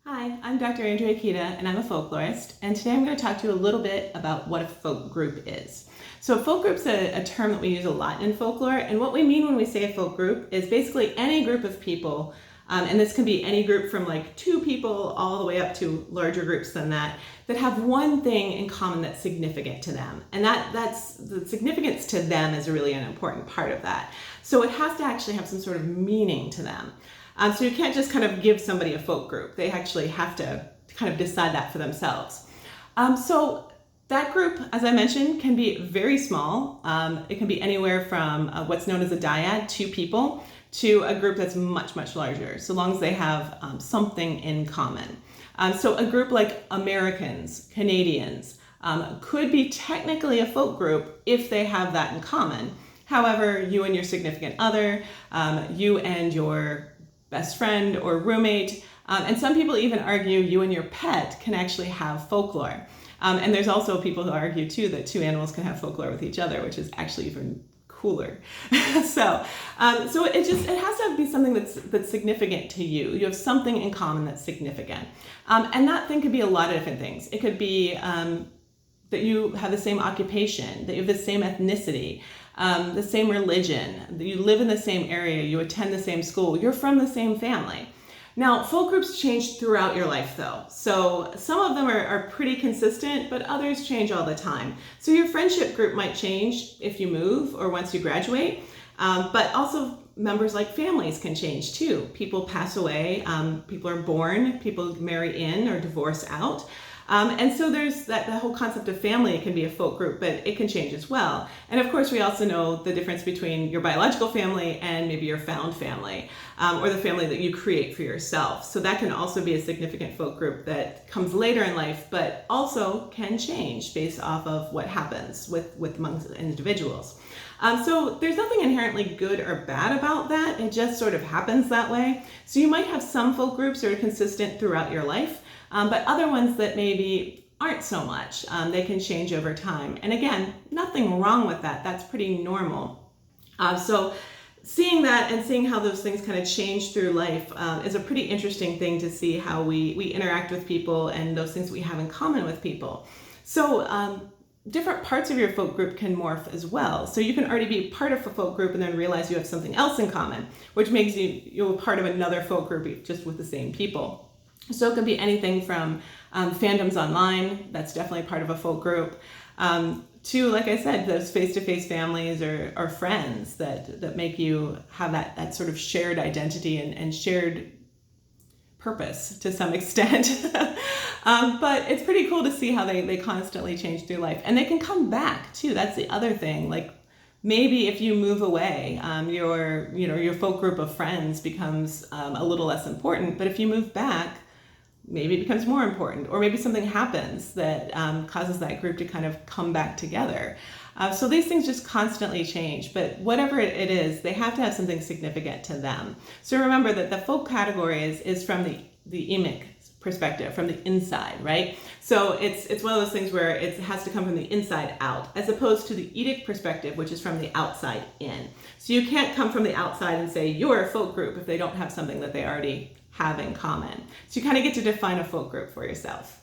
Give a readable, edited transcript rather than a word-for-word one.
Hi, I'm Dr. Andrea Kita, and I'm a folklorist, and today I'm going to talk to you a little bit about what a folk group is. So a folk group's a term that we use a lot in folklore, and what we mean when we say a folk group is basically any group of people, and this can be any group from like 2 people all the way up to larger groups than that have one thing in common that's significant to them. And that's the significance to them is really an important part of that. So it has to actually have some sort of meaning to them. So you can't just kind of give somebody a folk group. They actually have to kind of decide that for themselves. So that group, as I mentioned, can be very small. It can be anywhere from what's known as a dyad, 2 people, to a group that's much, much larger, so long as they have something in common. So a group like Americans, Canadians, could be technically a folk group if they have that in common. However, you and your significant other, you and your best friend or roommate, and some people even argue you and your pet can actually have folklore. And there's also people who argue too that 2 animals can have folklore with each other, which is actually even cooler. So it has to be something that's significant to you. You have something in common that's significant, and that thing could be a lot of different things. It could be that you have the same occupation, that you have the same ethnicity, the same religion, that you live in the same area, you attend the same school, you're from the same family. Now, folk groups change throughout your life though. So some of them are pretty consistent, but others change all the time. So your friendship group might change if you move or once you graduate, but also members like families can change too. People pass away, people are born, people marry in or divorce out. And so there's that the whole concept of family can be a folk group, but it can change as well. And of course, we also know the difference between your biological family and maybe your found family, or the family that you create for yourself. So that can also be a significant folk group that comes later in life, but also can change based off of what happens with amongst individuals. So there's nothing inherently good or bad about that. It just sort of happens that way. So you might have some folk groups that are consistent throughout your life, but other ones that maybe aren't so much. They can change over time. And again, nothing wrong with that. That's pretty normal. So seeing that and seeing how those things kind of change through life is a pretty interesting thing to see how we interact with people and those things we have in common with people. So different parts of your folk group can morph as well. So you can already be part of a folk group and then realize you have something else in common, which makes you part of another folk group just with the same people. So it could be anything from fandoms online, that's definitely part of a folk group, to, like I said, those face-to-face families or friends that make you have that sort of shared identity and shared purpose to some extent. But it's pretty cool to see how they constantly change through life. And they can come back too. That's the other thing. Like maybe if you move away, your folk group of friends becomes a little less important. But if you move back, maybe it becomes more important, or maybe something happens that causes that group to kind of come back together. So these things just constantly change, but whatever it is, they have to have something significant to them. So remember that the folk category is from the emic perspective, from the inside, right? So it's one of those things where it has to come from the inside out, as opposed to the Edic perspective, which is from the outside in. So you can't come from the outside and say you're a folk group if they don't have something that they already have in common. So you kind of get to define a folk group for yourself.